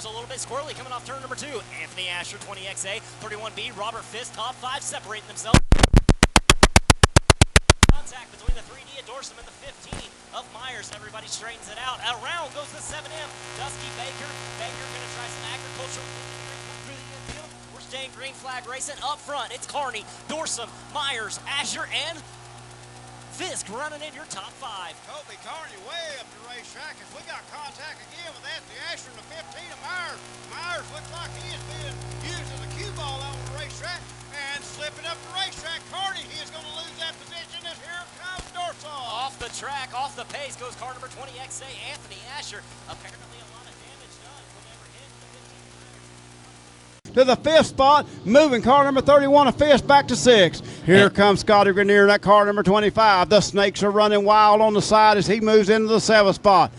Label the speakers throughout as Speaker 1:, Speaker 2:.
Speaker 1: a little bit squirrely coming off turn number 2. Anthony Asher, 20XA, 31B, Robert Fisk, top 5 separating themselves. Contact between the 3D of Dorsum and the 15 of Myers. Everybody straightens it out. Around goes the 7M. Dusty Baker. Baker going to try some agricultural through the infield. We're staying green flag racing. Up front, it's Carney, Dorsum, Myers, Asher, and Fisk running in your top 5.
Speaker 2: Kobe Carney way up the racetrack as we got contact again with Anthony Asher and the 15 of Myers. Myers looks like he is being used as a cue ball on the racetrack and slipping up the racetrack. Carney, he is going to lose that position as here comes Dorsum.
Speaker 1: Off the track, off the pace goes car number 20XA, Anthony Asher. Apparently a lot of damage done. Will never hit the 15.
Speaker 3: To the 5th spot, moving car number 31 of Fisk back to 6. Here comes Scotty Grenier in that car number 25. The Snakes are running wild on the side as he moves into the 7th spot.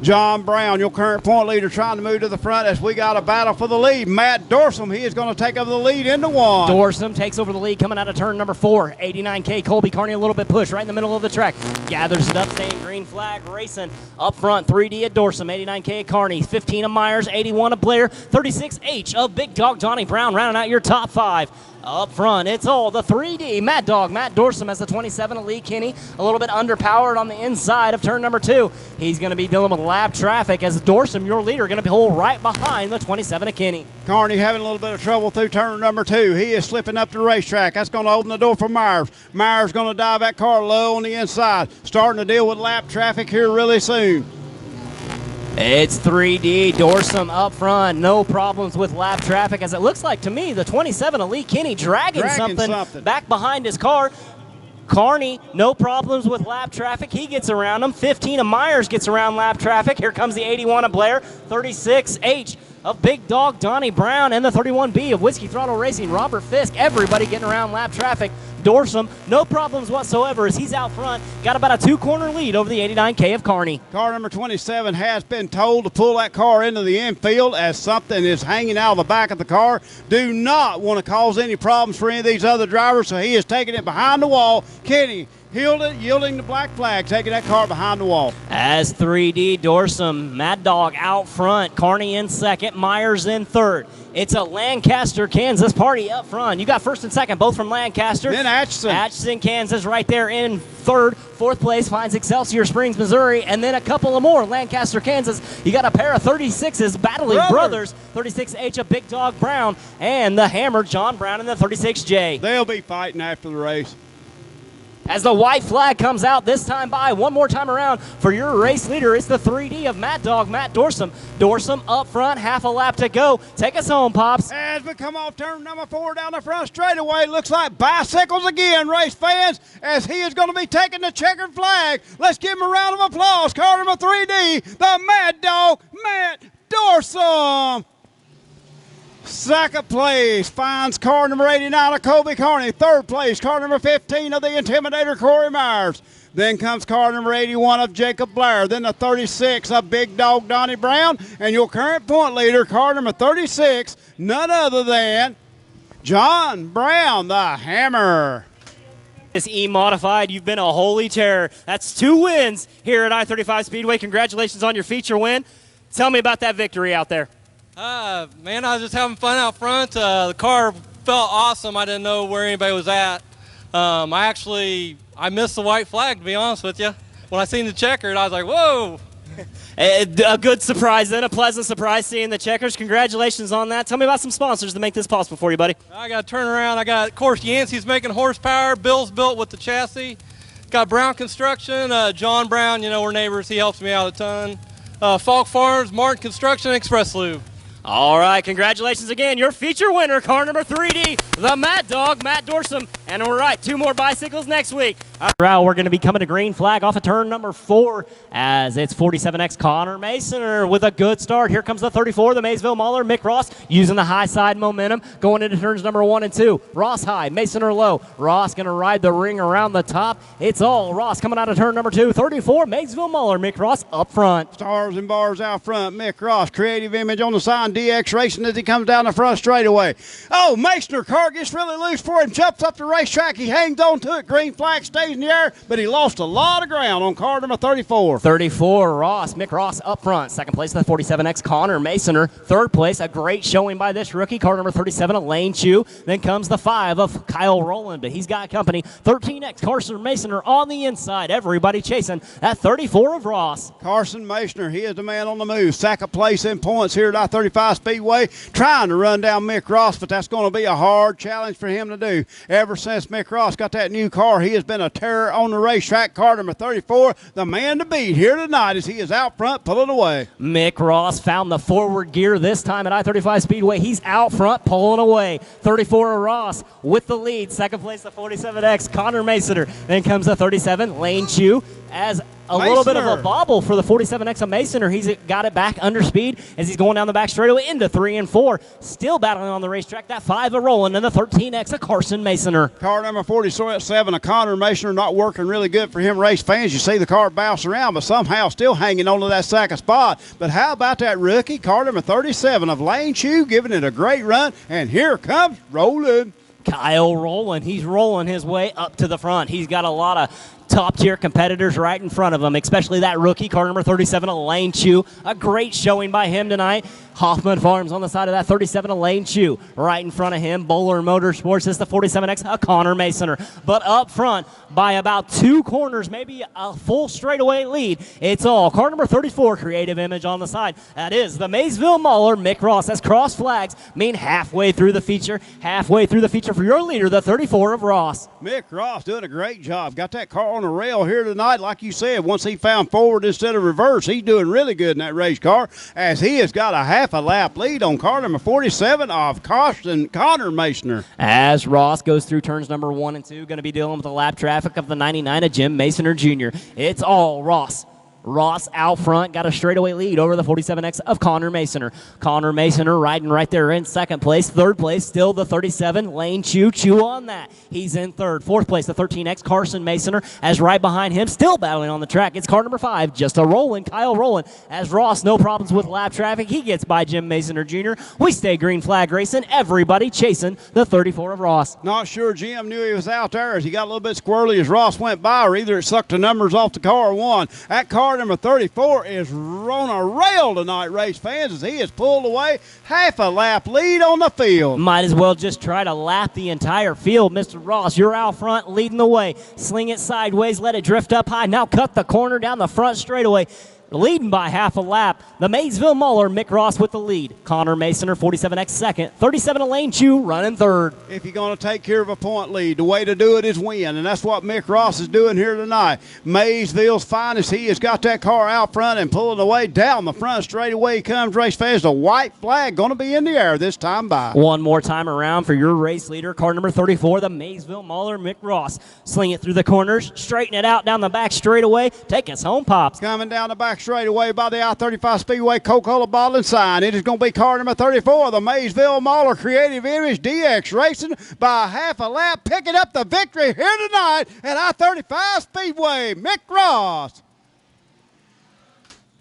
Speaker 3: John Brown, your current point leader, trying to move to the front as we got a battle for the lead. Matt Dorsum, he is going to take over the lead into 1.
Speaker 1: Dorsum takes over the lead coming out of turn number 4. 89K, Colby Carney a little bit pushed right in the middle of the track. Gathers it up, staying green flag racing. Up front, 3D at Dorsum, 89K at Carney, 15 of Myers, 81 of Blair, 36H of Big Dog Donnie Brown, rounding out your top 5. Up front, it's all the 3D. Mad Dog, Matt Dorsum has the 27 of Lee Kinney. A little bit underpowered on the inside of turn number 2. He's going to be dealing with lap traffic as Dorsum, your leader, going to pull right behind the 27 of Kinney.
Speaker 3: Carney having a little bit of trouble through turn number 2. He is slipping up the racetrack. That's going to open the door for Myers. Myers going to dive that car low on the inside. Starting to deal with lap traffic here really soon.
Speaker 1: It's 3D, Dorsum up front, no problems with lap traffic, as it looks like to me the 27 of Lee Kinney dragging something back behind his car. Carney, no problems with lap traffic. He gets around him. 15 of Myers gets around lap traffic. Here comes the 81 of Blair, 36H of Big Dog Donnie Brown, and the 31B of Whiskey Throttle Racing, Robert Fisk. Everybody getting around lap traffic. Dorsum, no problems whatsoever as he's out front. Got about a 2-corner lead over the 89K of Carney.
Speaker 3: Car number 27 has been told to pull that car into the infield as something is hanging out of the back of the car. Do not want to cause any problems for any of these other drivers, so he is taking it behind the wall. Kenny yielding the black flag, taking that car behind the wall.
Speaker 1: As 3D, Dorsum, Mad Dog out front, Carney in second, Myers in third. It's a Lancaster, Kansas party up front. You got first and second, both from Lancaster.
Speaker 3: Then Atchison.
Speaker 1: Atchison, Kansas, right there in third. Fourth place finds Excelsior Springs, Missouri, and then a couple of more. Lancaster, Kansas. You got a pair of 36s battling brothers. 36H of Big Dog Brown and the Hammer, John Brown, in the 36J.
Speaker 3: They'll be fighting after the race.
Speaker 1: As the white flag comes out this time by, one more time around for your race leader, it's the 3D of Mad Dog, Matt Dorsum. Dorsum up front, half a lap to go. Take us home, Pops.
Speaker 3: As we come off turn number 4 down the front straightaway, looks like bicycles again, race fans, as he is going to be taking the checkered flag. Let's give him a round of applause. Car number 3D, the Mad Dog, Matt Dorsum. Second place finds car number 89 of Colby Carney. Third place, car number 15 of the Intimidator, Corey Myers. Then comes car number 81 of Jacob Blair. Then the 36 of Big Dog Donnie Brown. And your current point leader, car number 36, none other than John Brown, the Hammer.
Speaker 1: This E-Modified, you've been a holy terror. That's 2 wins here at I-35 Speedway. Congratulations on your feature win. Tell me about that victory out there.
Speaker 4: Man, I was just having fun out front. The car felt awesome. I didn't know where anybody was at. I missed the white flag, to be honest with you. When I seen the checkered, I was like, whoa.
Speaker 1: A good surprise then, a pleasant surprise seeing the checkers. Congratulations on that. Tell me about some sponsors to make this possible for you, buddy.
Speaker 4: I got to turn around. I got, of course, Yancey's making horsepower. Bill's built with the chassis. Got Brown Construction, John Brown, you know, we're neighbors. He helps me out a ton. Falk Farms, Martin Construction, Express Lube.
Speaker 1: All right, congratulations again. Your feature winner, car number 3D, the Mad Dog, Matt Dorsum. And we're right, 2 more bicycles next week. We're going to be coming to green flag off of turn number 4 as it's 47X Connor Masoner with a good start. Here comes the 34, the Maysville Mauler, Mick Ross, using the high side momentum, going into turns number 1 and 2. Ross high, Masoner low. Ross going to ride the ring around the top. It's all Ross coming out of turn number 2. 34, Maysville Mauler, Mick Ross up front.
Speaker 3: Stars and bars out front, Mick Ross, creative image on the side, DX Racing as he comes down the front straightaway. Oh, Masoner, car gets really loose for him, jumps up the race. racetrack. He hangs on to it. Green flag stays in the air, but he lost a lot of ground on car number 34.
Speaker 1: 34, Ross. Mick Ross up front. Second place, the 47X, Connor Masoner. Third place, a great showing by this rookie, car number 37, Elaine Chu. Then comes the 5 of Kyle Rowland, but he's got company. 13X, Carson Masoner on the inside. Everybody chasing that 34 of Ross.
Speaker 3: Carson Masoner, he is the man on the move. Second place in points here at I-35 Speedway, trying to run down Mick Ross, but that's going to be a hard challenge for him to do. Ever since Mick Ross got that new car, he has been a terror on the racetrack. Car number 34, the man to beat here tonight as he is out front pulling away.
Speaker 1: Mick Ross found the forward gear this time at I-35 Speedway. He's out front pulling away. 34 of Ross with the lead. Second place, the 47X, Connor Masoner. Then comes the 37, Lane Chu. As a little bit of a bobble for the 47X of Masoner. He's got it back under speed as he's going down the back straightaway into 3 and 4. Still battling on the racetrack. That 5 of Roland and the 13X of Carson Masoner.
Speaker 3: Car number 47 of Connor Masoner not working really good for him, race fans. You see the car bounce around, but somehow still hanging on to that second spot. But how about that rookie, car number 37 of Lane Chu, giving it a great run. And here comes Roland.
Speaker 1: Kyle Rowland, he's rolling his way up to the front. He's got a lot of top-tier competitors right in front of him, especially that rookie, car number 37, Elaine Chu. A great showing by him tonight. Hoffman Farms on the side of that 37, Elaine Chu. Right in front of him, Bowler Motorsports is the 47X, Connor Masoner. But up front, by about 2 corners, maybe a full straightaway lead, it's all car number 34, Creative Image on the side. That is the Maysville Mauler, Mick Ross. That's cross flags mean halfway through the feature. Halfway through the feature for your leader, the 34 of Ross.
Speaker 3: Mick Ross doing a great job. Got that car on the rail here tonight. Like you said, once he found forward instead of reverse, he's doing really good in that race car as he has got a half a lap lead on car number 47 of Connor Masoner.
Speaker 1: As Ross goes through turns number 1 and 2, going to be dealing with the lap traffic of the 99 of Jim Masoner Jr. It's all Ross. Ross out front, got a straightaway lead over the 47X of Connor Masoner. Connor Masoner riding right there in second place. Third place, still the 37, Lane Chu. Chu on that. He's in third. Fourth place, the 13X, Carson Masoner. As right behind him, still battling on the track, it's car number 5, just a rolling, Kyle Rowland. As Ross, no problems with lap traffic. He gets by Jim Masoner Jr. We stay green flag racing. Everybody chasing the 34 of Ross.
Speaker 3: Not sure Jim knew he was out there as he got a little bit squirrely as Ross went by, or either it sucked the numbers off the car or won. That car number 34 is on a rail tonight, race fans, as he has pulled away half a lap lead on the field.
Speaker 1: Might as well just try to lap the entire field. Mr. Ross, you're out front leading the way. Sling it sideways, let it drift up high. Now cut the corner down the front straightaway. Leading by half a lap, the Maysville Mauler, Mick Ross with the lead. Connor Masoner, 47X second. 37 Elaine Chu running third.
Speaker 3: If you're going to take care of a point lead, the way to do it is win, and that's what Mick Ross is doing here tonight. Maysville's finest, he has got that car out front and pulling away down the front straightaway. He comes, race fans. The white flag going to be in the air this time by.
Speaker 1: One more time around for your race leader, car number 34, the Maysville Mauler, Mick Ross. Sling it through the corners, straighten it out down the back straightaway, take us home, Pops.
Speaker 3: Coming down the back straightaway by the I-35 Speedway Coca-Cola bottling sign. It is going to be car number 34, the Maysville Mauler Creative Image DX Racing by half a lap, picking up the victory here tonight at I-35 Speedway. Mick Ross.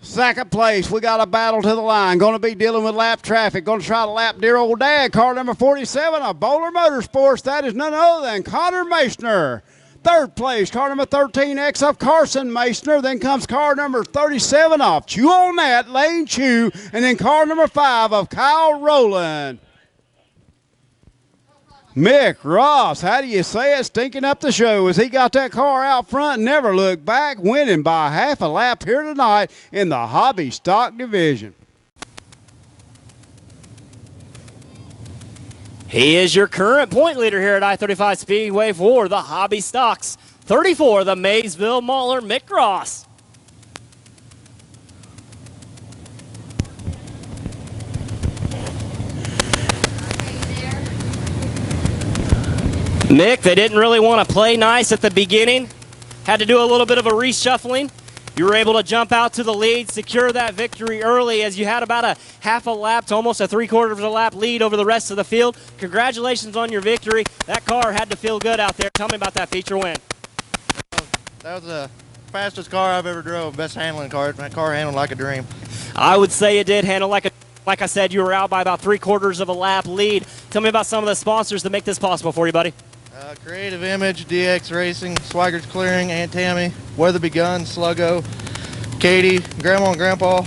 Speaker 3: Second place, we got a battle to the line. Going to be dealing with lap traffic. Going to try to lap dear old dad. Car number 47 of Bowler Motorsports. That is none other than Connor Masoner. Third place, car number 13X of Carson Masoner. Then comes car number 37 off Chu on that, Lane Chu. And then car number 5 of Kyle Rowland. Mick Ross, how do you say it? Stinking up the show as he got that car out front, never looked back, winning by half a lap here tonight in the hobby stock division.
Speaker 1: He is your current point leader here at I-35 Speedway for the hobby stocks. 34, the Maysville Mauler, Mick Ross. Mick, they didn't really want to play nice at the beginning. Had to do a little bit of a reshuffling. You were able to jump out to the lead, secure that victory early as you had about a half a lap to almost a 3/4 of a lap lead over the rest of the field. Congratulations on your victory. That car had to feel good out there. Tell me about that feature win.
Speaker 5: That was the fastest car I've ever drove, best handling car. That car handled like a dream.
Speaker 1: I would say it did handle like a, like I said, you were out by about 3/4 of a lap lead. Tell me about some of the sponsors that make this possible for you, buddy.
Speaker 5: Creative Image, DX Racing, Swiggert's Clearing, Aunt Tammy, Weatherby Guns, Sluggo, Katie, Grandma and Grandpa. I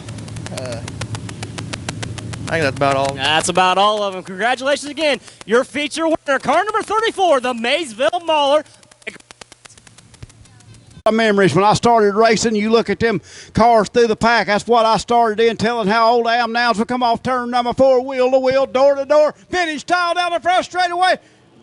Speaker 5: think that's about all.
Speaker 1: That's about all of them. Congratulations again. Your feature winner, car number 34, the Maysville Mauler.
Speaker 3: Memories when I started racing, you look at them cars through the pack. That's what I started in, telling how old I am now as we come off turn number 4, wheel to wheel, door to door, finish tile down the front straightaway.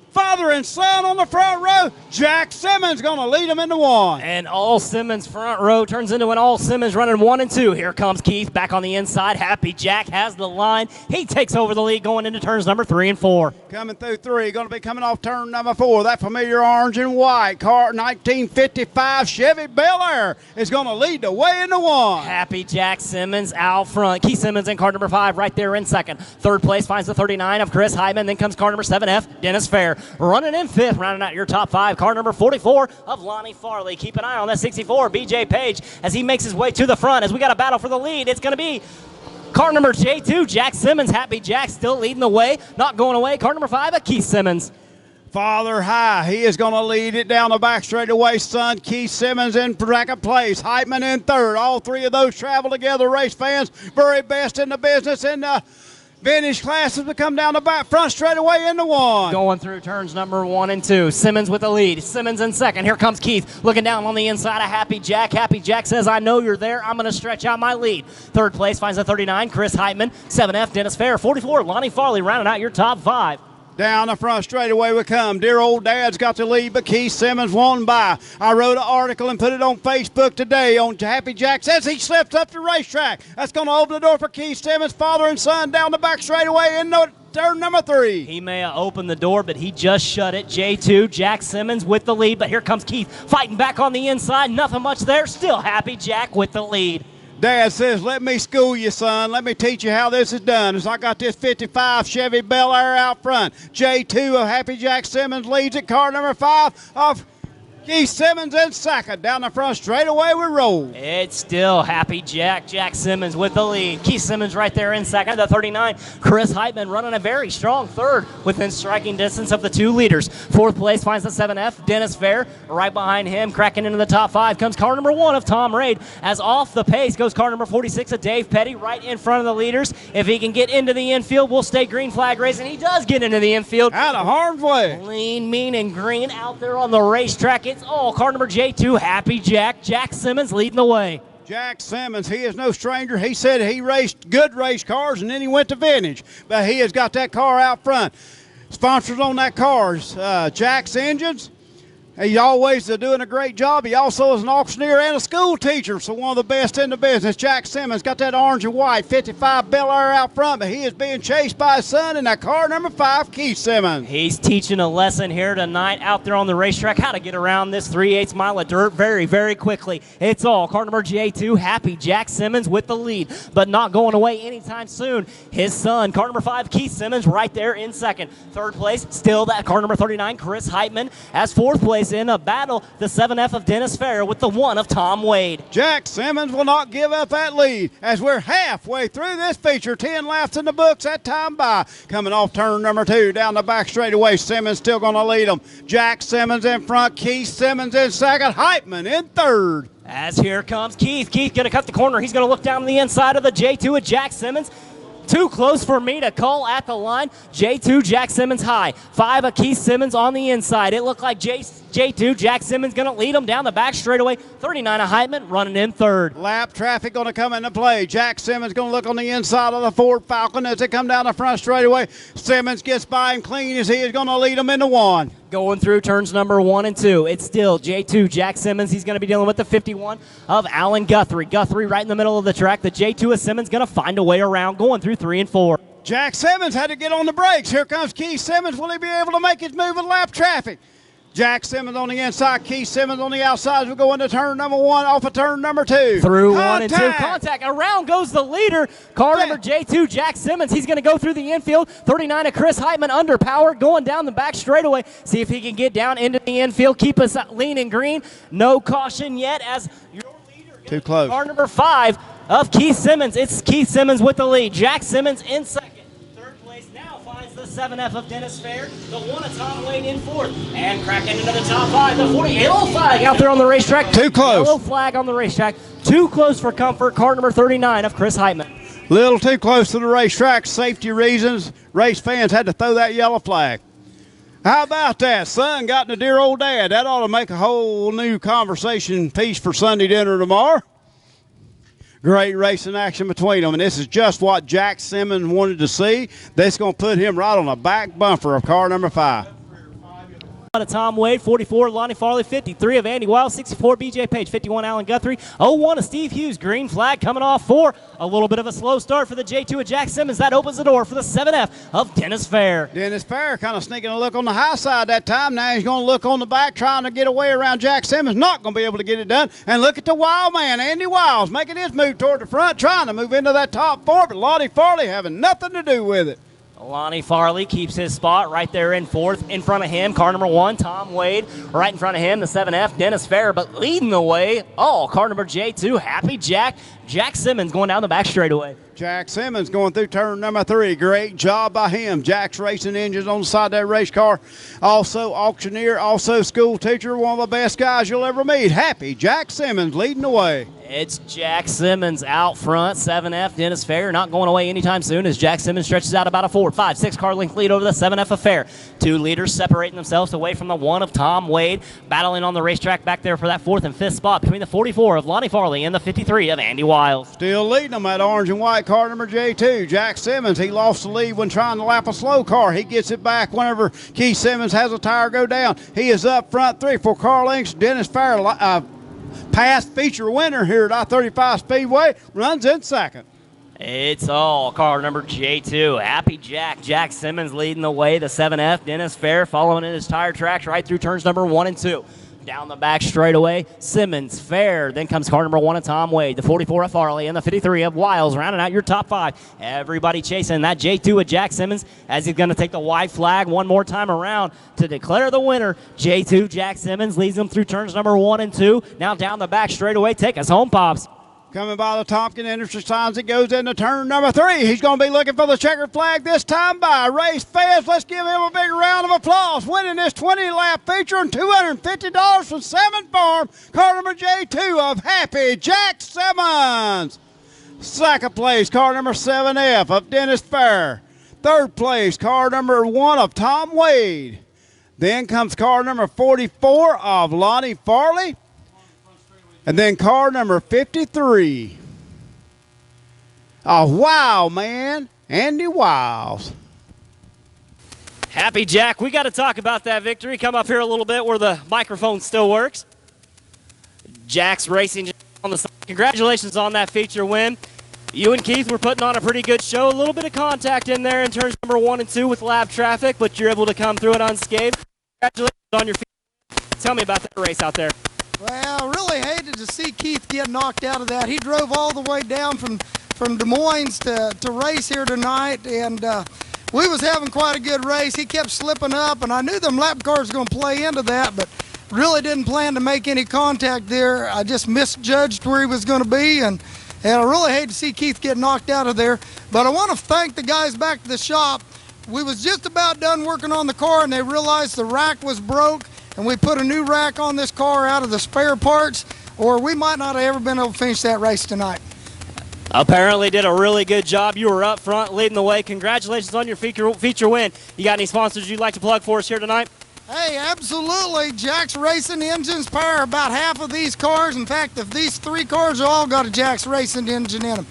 Speaker 3: Father and son on the front row. Jack Simmons going to lead them into 1.
Speaker 1: And all Simmons front row turns into an all Simmons running 1 and 2. Here comes Keith back on the inside. Happy Jack has the line. He takes over the lead going into turns number 3 and 4.
Speaker 3: Coming through 3, going to be coming off turn number 4. That familiar orange and white car, 1955 Chevy Bel Air, is going to lead the way into 1.
Speaker 1: Happy Jack Simmons out front. Keith Simmons in car number 5 right there in second. Third place finds the 39 of Chris Hyman. Then comes car number 7F, Dennis Fair. Running in 5th, rounding out your top 5, car number 44 of Lonnie Farley. Keep an eye on that 64, BJ Page, as he makes his way to the front. As we got a battle for the lead, it's going to be car number J2, Jack Simmons. Happy Jack still leading the way, not going away. Car number 5 of Keith Simmons.
Speaker 3: Father High, he is going to lead it down the back straightaway. Son Keith Simmons in second place. Heitman in 3rd. All 3 of those travel together, race fans. Very best in the business in the vintage classes to come down the back front straightaway into 1.
Speaker 1: Going through turns number 1 and 2. Simmons with the lead. Simmons in second. Here comes Keith looking down on the inside of Happy Jack. Happy Jack says, I know you're there. I'm going to stretch out my lead. Third place finds the 39, Chris Heitman. 7F, Dennis Fair. 44, Lonnie Farley rounding out your top 5.
Speaker 3: Down the front straightaway we come. Dear old Dad's got the lead, but Keith Simmons won by. I wrote an article and put it on Facebook today on Happy Jack says he slips up the racetrack. That's going to open the door for Keith Simmons, father and son, down the back straightaway in turn number 3.
Speaker 1: He may have opened the door, but he just shut it. J2, Jack Simmons with the lead, but here comes Keith fighting back on the inside. Nothing much there. Still Happy Jack with the lead.
Speaker 3: Dad says, let me school you, son. Let me teach you how this is done. As I got this 55 Chevy Bel Air out front. J2 of Happy Jack Simmons leads at car number 5 of Keith Simmons in second. Down the front straightaway we roll.
Speaker 1: It's still Happy Jack. Jack Simmons with the lead. Keith Simmons right there in second. The 39, Chris Heitman running a very strong 3rd within striking distance of the 2 leaders. 4th place finds the 7F, Dennis Fair. Right behind him, cracking into the top 5, comes car number 1 of Tom Raid. As off the pace goes car number 46 of Dave Petty right in front of the leaders. If he can get into the infield, we'll stay green flag racing. He does get into the infield.
Speaker 3: Out of harm's way.
Speaker 1: Lean, mean, and green out there on the racetrack. It's all car number J2, Happy Jack. Jack Simmons leading the way.
Speaker 3: Jack Simmons, he is no stranger. He said he raced good race cars and then he went to vintage. But he has got that car out front. Sponsors on that car is Jack's Engines. He's always doing a great job. He also is an auctioneer and a school teacher, so one of the best in the business. Jack Simmons got that orange and white 55 Bel Air out front, but he is being chased by his son in that car number 5, Keith Simmons.
Speaker 1: He's teaching a lesson here tonight out there on the racetrack, how to get around this 3/8 mile of dirt very, very quickly. It's all car number J2, Happy Jack Simmons with the lead, but not going away anytime soon. His son, car number 5, Keith Simmons, right there in second. Third place, still that car number 39, Chris Heitman. As 4th place in a battle, the 7F of Dennis Fair with the 1 of Tom Wade.
Speaker 3: Jack Simmons will not give up that lead as we're halfway through this feature. 10 laps in the books that time by. Coming off turn number 2 down the back straightaway. Simmons still going to lead them. Jack Simmons in front. Keith Simmons in second. Heitman in 3rd.
Speaker 1: As here comes Keith. Keith going to cut the corner. He's going to look down the inside of the J2 of Jack Simmons. Too close for me to call at the line. J2, Jack Simmons high. 5 of Keith Simmons on the inside. It looked like J2, Jack Simmons going to lead him down the back straightaway. 39 of Heitman running in 3rd.
Speaker 3: Lap traffic going to come into play. Jack Simmons going to look on the inside of the Ford Falcon as they come down the front straightaway. Simmons gets by him clean as he is going to lead him into 1.
Speaker 1: Going through turns number 1 and 2. It's still J2, Jack Simmons. He's going to be dealing with the 51 of Alan Guthrie. Guthrie right in the middle of the track. The J2 of Simmons going to find a way around, going through 3 and 4.
Speaker 3: Jack Simmons had to get on the brakes. Here comes Keith Simmons. Will he be able to make his move in lap traffic? Jack Simmons on the inside, Keith Simmons on the outside as we go into turn number 1 off of turn number 2.
Speaker 1: Through 1 and 2. Contact. Around goes the leader. Car number J2, Jack Simmons. He's going to go through the infield. 39 of Chris Heitman underpowered, going down the back straightaway. See if he can get down into the infield. Keep us lean and green. No caution yet as your leader.
Speaker 3: Too close.
Speaker 1: Car number 5 of Keith Simmons. It's Keith Simmons with the lead. Jack Simmons in second. Third place now finds the 7F of Dennis Fair, the 1 of Tom Wade in 4th, and cracking into the top 5, the 40. Yellow flag out there on the racetrack.
Speaker 3: Too close.
Speaker 1: Yellow flag on the racetrack. Too close for comfort. Car number 39 of Chris Heitman.
Speaker 3: Little too close to the racetrack. Safety reasons. Race fans had to throw that yellow flag. How about that? Son got in the dear old dad. That ought to make a whole new conversation piece for Sunday dinner tomorrow. Great racing action between them, and this is just what Jack Simmons wanted to see. That's going to put him right on the back bumper of car number 5.
Speaker 1: Of Tom Wade, 44 Lonnie Farley, 53 of Andy Wiles, 64 BJ Page, 51 Alan Guthrie, 01 of Steve Hughes. Green flag coming off for a little bit of a slow start for the J2 of Jack Simmons. That opens the door for the 7F of Dennis Fair.
Speaker 3: Dennis Fair kind of sneaking a look on the high side that time. Now he's going to look on the back trying to get away around Jack Simmons. Not going to be able to get it done. And look at the wild man, Andy Wiles, making his move toward the front, trying to move into that top 4, but Lonnie Farley having nothing to do with it.
Speaker 1: Lonnie Farley keeps his spot right there in 4th. In front of him, car number 1, Tom Wade. Right in front of him, the 7F, Dennis Fair. But leading the way, car number J2, Happy Jack. Jack Simmons going down the back straightaway.
Speaker 3: Jack Simmons going through turn number 3. Great job by him. Jack's racing engines on the side of that race car. Also auctioneer, also school teacher, one of the best guys you'll ever meet. Happy Jack Simmons leading the way.
Speaker 1: It's Jack Simmons out front. 7F, Dennis Fair, not going away anytime soon as Jack Simmons stretches out about a 4, 5, 6 car length lead over the 7F of Fair. 2 leaders separating themselves away from the 1 of Tom Wade, battling on the racetrack back there for that 4th and 5th spot between the 44 of Lonnie Farley and the 53 of Andy Wiles.
Speaker 3: Still leading them, that orange and white car number J2. Jack Simmons, he lost the lead when trying to lap a slow car. He gets it back whenever Keith Simmons has a tire go down. He is up front 3, 4 car lengths. Dennis Fair, past feature winner here at I-35 Speedway, runs in 2nd.
Speaker 1: It's all car number J2. Happy Jack. Jack Simmons leading the way. The 7F, Dennis Fair, following in his tire tracks right through turns number 1 and 2. Down the back straightaway, Simmons, Fair. Then comes car number 1 of Tom Wade, the 44 of Farley, and the 53 of Wiles, rounding out your top 5. Everybody chasing that J2 of Jack Simmons as he's going to take the white flag one more time around to declare the winner. J2 Jack Simmons leads them through turns number 1 and 2. Now down the back straightaway, take us home, Pops.
Speaker 3: Coming by the Tompkins Industries signs, it goes into turn number 3. He's going to be looking for the checkered flag this time by race fans. Let's give him a big round of applause. Winning this 20-lap feature and $250 from Salmon Farm. Car number J2 of Happy Jack Simmons. 2nd place, car number 7F of Dennis Fair. 3rd place, car number 1 of Tom Wade. Then comes car number 44 of Lonnie Farley. And then car number 53. Oh, wow, man. Andy Wiles.
Speaker 1: Happy Jack, we got to talk about that victory. Come up here a little bit where the microphone still works. Jack's racing on the side. Congratulations on that feature win. You and Keith were putting on a pretty good show. A little bit of contact in there in turns number 1 and 2 with lap traffic, but you're able to come through it unscathed. Congratulations on your feature. Tell me about that race out there.
Speaker 6: Well, I really hated to see Keith get knocked out of that. He drove all the way down from Des Moines to race here tonight, and we was having quite a good race. He kept slipping up, and I knew them lap cars were going to play into that, but really didn't plan to make any contact there. I just misjudged where he was going to be, and I really hate to see Keith get knocked out of there. But I want to thank the guys back at the shop. We was just about done working on the car, and they realized the rack was broke, and we put a new rack on this car out of the spare parts, or we might not have ever been able to finish that race tonight.
Speaker 1: Apparently did a really good job. You were up front leading the way. Congratulations on your feature win. You got any sponsors you'd like to plug for us here tonight?
Speaker 6: Hey, absolutely. Jack's Racing Engines power about half of these cars. In fact, if these 3 cars all got a Jack's Racing engine in them.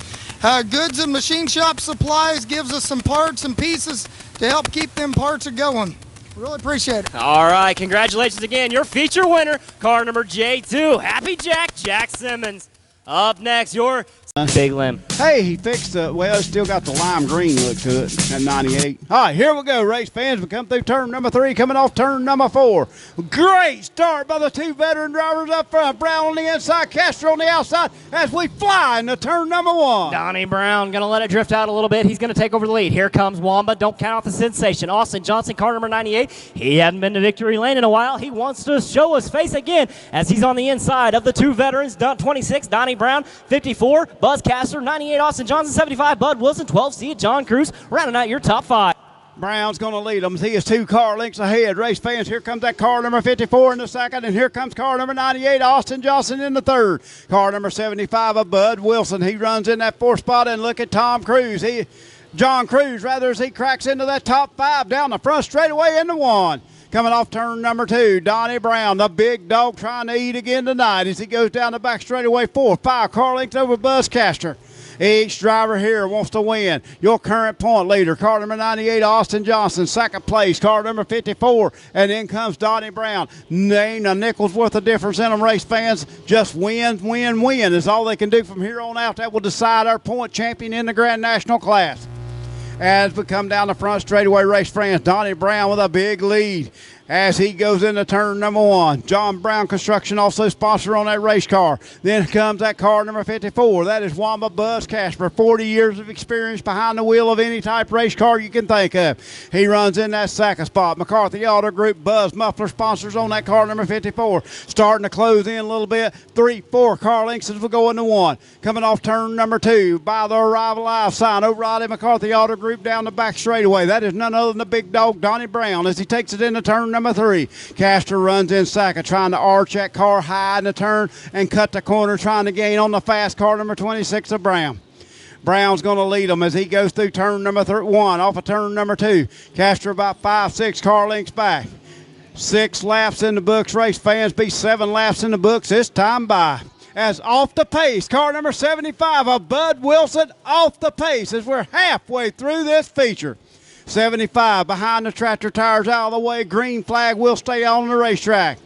Speaker 6: Goods and Machine Shop Supplies gives us some parts and pieces to help keep them parts going. Really appreciate it.
Speaker 1: All right, congratulations again. Your feature winner, car number J2, Happy Jack, Jack Simmons. Up next, your big limb.
Speaker 3: Hey, he fixed the, well, it's still got the lime green look to it at 98. All right, here we go, race fans. We come through turn number 3, coming off turn number 4. Great start by the 2 veteran drivers up front. Brown on the inside, Castro on the outside as we fly into turn number 1.
Speaker 1: Donnie Brown going to let it drift out a little bit. He's going to take over the lead. Here comes Wamba. Don't count out the sensation. Austin Johnson, car number 98. He hadn't been to victory lane in a while. He wants to show his face again as he's on the inside of the 2 veterans. 26, Donnie Brown, 54, Bubba Buzz Caster, 98 Austin Johnson, 75 Bud Wilson, 12 See It John Cruz, rounding out your top 5.
Speaker 3: Brown's going to lead them. He is 2 car lengths ahead. Race fans, here comes that car number 54 in the second, and here comes car number 98, Austin Johnson, in the third. Car number 75 of Bud Wilson. He runs in that 4th spot, and look at John Cruz, as he cracks into that top 5 down the front straightaway into 1. Coming off turn number 2, Donnie Brown, the big dog, trying to eat again tonight as he goes down the back straightaway 4, 5 car lengths over Buzz Caster. Each driver here wants to win. Your current point leader, car number 98, Austin Johnson. Second place, car number 54. And in comes Donnie Brown. Ain't a nickel's worth of difference in them, race fans. Just win, win, win is all they can do from here on out. That will decide our point champion in the Grand National class. As we come down the front straightaway, race fans, Donnie Brown with a big lead as he goes into turn number 1. John Brown Construction also sponsor on that race car. Then comes that car number 54. That is Wamba Buzz Casper, 40 years of experience behind the wheel of any type race car you can think of. He runs in that second spot. McCarthy Auto Group Buzz Muffler sponsors on that car number 54. Starting to close in a little bit. 3, 4 car lengths as we go into 1. Coming off turn number 2 by the Arrival Live sign. O'Reilly McCarthy Auto Group down the back straightaway. That is none other than the big dog Donnie Brown as he takes it into turn number 3. Caster runs in second, trying to arch that car high in the turn and cut the corner, trying to gain on the fast car number 26 of Brown. Brown's going to lead them as he goes through turn number 1 off of turn number 2. Caster about 5, 6 car lengths back. 6 laps in the books, race fans. Be 7 laps in the books this time by. As off the pace, car number 75 of Bud Wilson off the pace as we're halfway through this feature. 75 behind the tractor tires out of the way. Green flag will stay on the racetrack.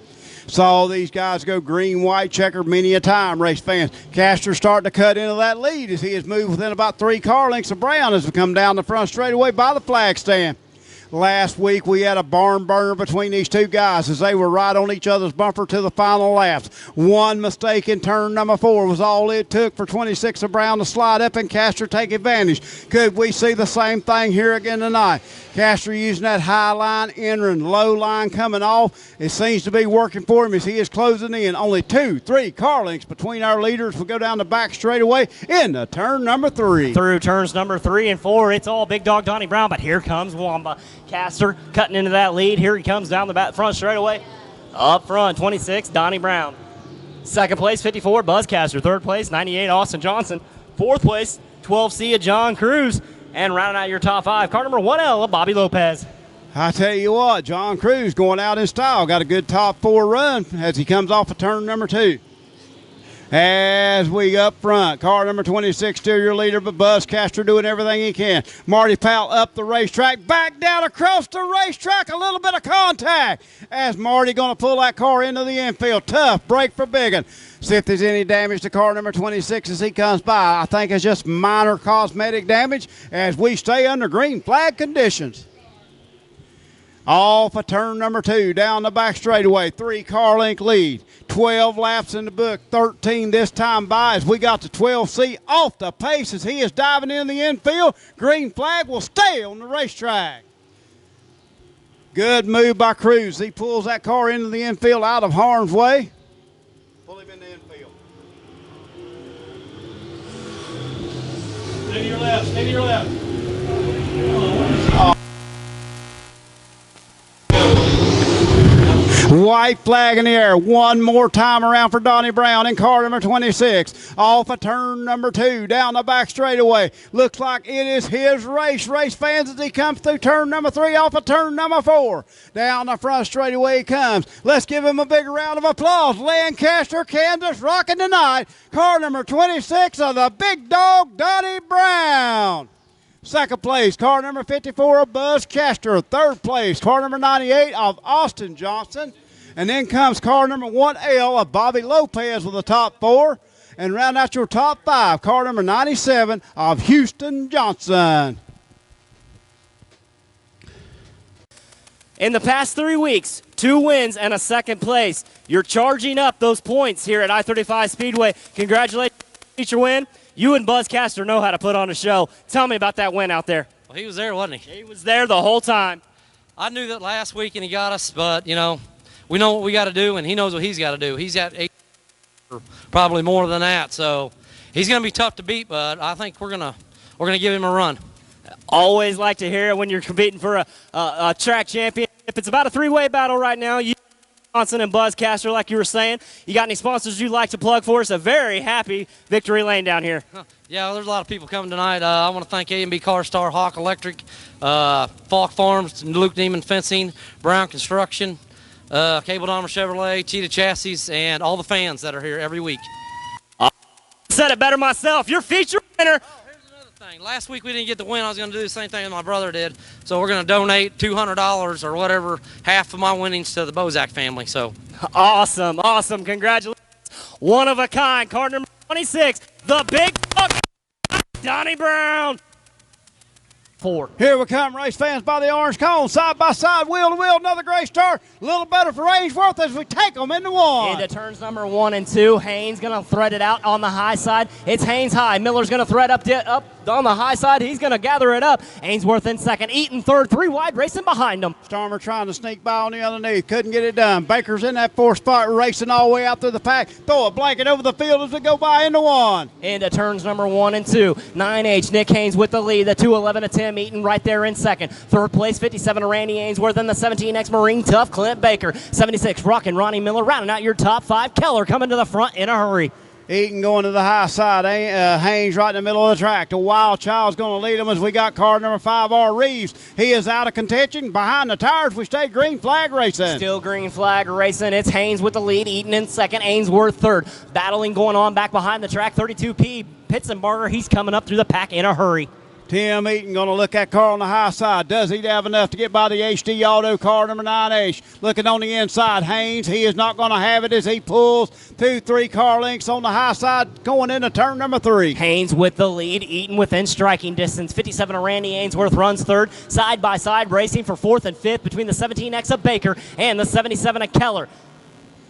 Speaker 3: Saw these guys go green, white, checkered many a time, race fans. Caster starting to cut into that lead as he has moved within about 3 car lengths of Brown as we come down the front straightaway by the flag stand. Last week we had a barn burner between these 2 guys as they were right on each other's bumper to the final laps. One mistake in turn number 4 was all it took for 26 of Brown to slide up and Caster take advantage. Could we see the same thing here again tonight? Caster using that high line entering, low line coming off. It seems to be working for him as he is closing in. Only 2, 3 car lengths between our leaders. We'll go down the back straightaway into turn number 3.
Speaker 1: Through turns number 3 and 4, it's all big dog Donnie Brown, but here comes Wamba. Caster cutting into that lead. Here he comes down the back front straightaway. Up front, 26, Donnie Brown. Second place, 54, Buzz Caster. Third place, 98, Austin Johnson. Fourth place, 12 See It John Cruz. And rounding out your top 5, car number 1L of Bobby Lopez.
Speaker 3: I tell you what, John Cruz going out in style. Got a good top 4 run as he comes off of turn number 2. As we up front, car number 26, still your leader, but Buzz Caster doing everything he can. Marty Powell up the racetrack, back down across the racetrack, a little bit of contact. As Marty going to pull that car into the infield. Tough break for Biggin. See if there's any damage to car number 26 as he comes by. I think it's just minor cosmetic damage as we stay under green flag conditions. Off of turn number 2, down the back straightaway, 3 car length lead. 12 laps in the book, 13 this time by as we got the 12C off the pace as he is diving in the infield. Green flag will stay on the racetrack. Good move by Cruz. He pulls that car into the infield out of harm's way. Pull him in the infield. Stay to your left, stay to your left. Oh. White flag in the air. One more time around for Donnie Brown in car number 26. Off of turn number 2, down the back straightaway. Looks like it is his race. Race fans as he comes through turn number 3 off of turn number 4. Down the front straightaway he comes. Let's give him a big round of applause. Lancaster, Kansas, rocking tonight. Car number 26 of the big dog, Donnie Brown. Second place, car number 54 of Buzz Caster. Third place, car number 98 of Austin Johnson. And then comes car number 1L of Bobby Lopez with the top 4. And round out your top 5, car number 97 of Houston Johnson.
Speaker 1: In the past 3 weeks, 2 wins and a second place. You're charging up those points here at I-35 Speedway. Congratulations on your win. You and Buzz Caster know how to put on a show. Tell me about that win out there.
Speaker 4: Well, he was there, wasn't he?
Speaker 1: He was there the whole time.
Speaker 4: I knew that last week and he got us, but, you know, we know what we got to do, and he knows what he's got to do. He's got 8, probably more than that. So
Speaker 7: He's going to be tough to beat, but I think we're gonna give him a run.
Speaker 1: Always like to hear it when you're competing for a track champion. If it's about a three-way battle right now, you Johnson and Buzzcaster, like you were saying. You got any sponsors you'd like to plug for us? A very happy Victory Lane down here.
Speaker 7: Yeah, there's a lot of people coming tonight. I want to thank A&B Car Star, Hawk Electric, Falk Farms, Luke Neiman Fencing, Brown Construction, Cable Dahmer Chevrolet, Cheetah Chassis, and all the fans that are here every week.
Speaker 1: Said it better myself. Your feature winner.
Speaker 7: Last week we didn't get the win. I was going to do the same thing as my brother did. So we're going to donate $200 or whatever, half of my winnings to the Bozak family. So
Speaker 1: awesome, awesome. Congratulations. One of a kind. Car number 26, the big buck, Donnie Brown. 4.
Speaker 3: Here we come, race fans, by the orange cone, side by side, wheel to wheel, another great start. A little better for Ainsworth as we take them into 1.
Speaker 1: Into turns number 1 and 2. Haynes going to thread it out on the high side. It's Haynes high. Miller's going to thread up on the high side. He's going to gather it up. Ainsworth in second. Eaton third. 3 wide racing behind him.
Speaker 3: Starmer trying to sneak by on the underneath. Couldn't get it done. Baker's in that 4th spot, racing all the way out through the pack. Throw a blanket over the field as we go by into 1.
Speaker 1: Into turns number 1 and 2. 9H, Nick Haynes with the lead. The 211 of Tim Eaton right there in second. Third place, 57 of Randy Ainsworth, and the 17X Marine Tough, Clint Baker. 76, Rockin' Ronnie Miller, rounding out your top 5. Keller coming to the front in a hurry.
Speaker 3: Eaton going to the high side. Haynes right in the middle of the track. The Wild Child's going to lead them as we got car number 5, R. Reeves. He is out of contention. Behind the tires, we stay green flag racing.
Speaker 1: Still green flag racing. It's Haynes with the lead. Eaton in second. Ainsworth third. Battling going on back behind the track. 32P Pitsenbarger. He's coming up through the pack in a hurry.
Speaker 3: Tim Eaton going to look at car on the high side. Does he have enough to get by the HD Auto car number 9H? Looking on the inside, Haynes. He is not going to have it as he pulls 2-3 car lengths on the high side going into turn number 3.
Speaker 1: Haynes with the lead. Eaton within striking distance. 57 of Randy Ainsworth runs third. Side by side racing for 4th and 5th between the 17X of Baker and the 77 of Keller.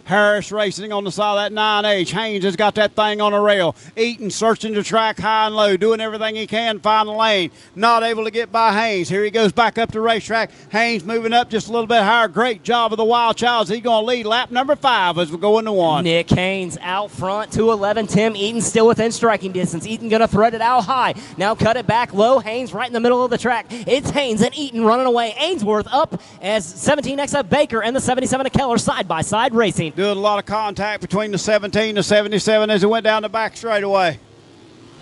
Speaker 3: Harris racing on the side of that 9H. Haynes has got that thing on a rail. Eaton searching the track high and low, doing everything he can to find the lane. Not able to get by Haynes. Here he goes back up the racetrack. Haynes moving up just a little bit higher. Great job of the Wild Childs. He's going to lead lap number 5 as we go into 1.
Speaker 1: Nick Haynes out front, 211. Tim Eaton still within striking distance. Eaton going to thread it out high. Now cut it back low. Haynes right in the middle of the track. It's Haynes and Eaton running away. Ainsworth up as 17X of Baker and the 77 of Keller side by side racing.
Speaker 3: Doing a lot of contact between the 17 and the 77 as it went down the back straightaway.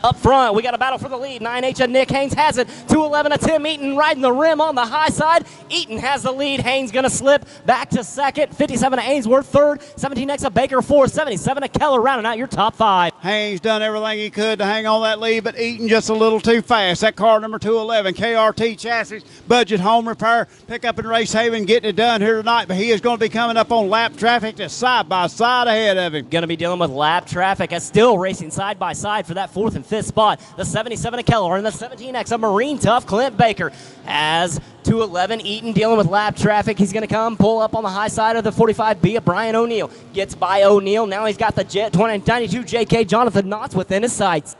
Speaker 1: Up front, we got a battle for the lead. 9H of Nick Haynes has it. 211 of Tim Eaton riding the rim on the high side. Eaton has the lead. Haynes going to slip back to second. 57 of Ainsworth third. 17X of Baker fourth. 77 of Keller rounding out your top 5.
Speaker 3: Haynes done everything he could to hang on that lead, but Eaton just a little too fast. That car number 211, KRT Chassis, Budget Home Repair, pick up in Race Haven, getting it done here tonight, but he is going to be coming up on lap traffic just side by side ahead of him.
Speaker 1: Going to be dealing with lap traffic. That's still racing side by side for that 4th and 5th spot. The 77 of Keller and the 17X of Marine Tough, Clint Baker. As 211 Eaton dealing with lap traffic, he's going to come pull up on the high side of the 45B of Brian O'Neill. Gets by O'Neill. Now he's got the Jet 92 JK Jonathan Knotts within his sights.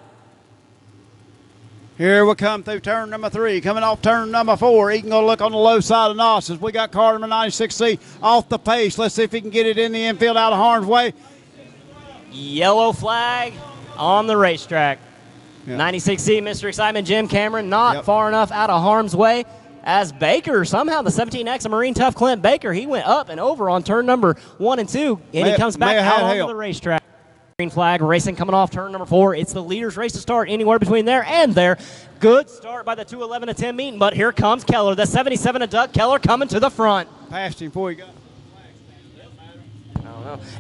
Speaker 3: Here we come through turn number 3. Coming off turn number 4. Eaton going to look on the low side of Knotts as we got car number 96C off the pace. Let's see if he can get it in the infield out of harm's way.
Speaker 1: Yellow flag on the racetrack. Yep. 96C, Mr. Excitement, Jim Cameron, not far enough out of harm's way as Baker, somehow the 17X of Marine Tough Clint Baker, he went up and over on turn number 1 and 2, and he comes back out onto the racetrack. Green flag racing coming off turn number 4. It's the leader's race to start anywhere between there and there. Good start by the 211 of Tim Eaton, but here comes Keller. The 77 of Doug Keller coming to the front.
Speaker 3: Passed him before he got.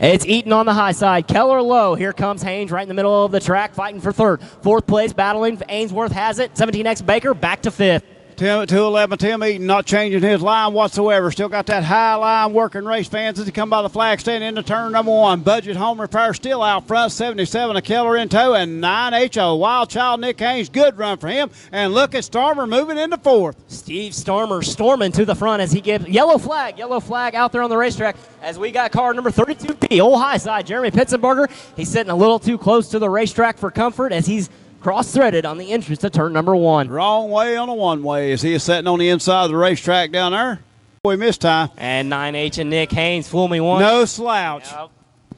Speaker 1: It's Eaton on the high side. Keller low. Here comes Haynes right in the middle of the track fighting for third. 4th place battling. Ainsworth has it. 17X Baker back to 5th.
Speaker 3: 211 Tim Eaton not changing his line whatsoever. Still got that high line working race fans as he come by the flag stand into turn number 1. Budget Home Repair still out front. 77 of Keller in tow and 9H Wild Child Nick Haynes. Good run for him. And look at Starmer moving into 4th.
Speaker 1: Steve Starmer storming to the front as he gives yellow flag out there on the racetrack as we got car number 32B, old high side, Jeremy Pitsenbarger. He's sitting a little too close to the racetrack for comfort as he's cross-threaded on the entrance to turn number 1.
Speaker 3: Wrong way on a one-way as he is sitting on the inside of the racetrack down there. Boy, missed time.
Speaker 1: And 9H and Nick Haynes, fool me once.
Speaker 3: No slouch.
Speaker 1: Yep.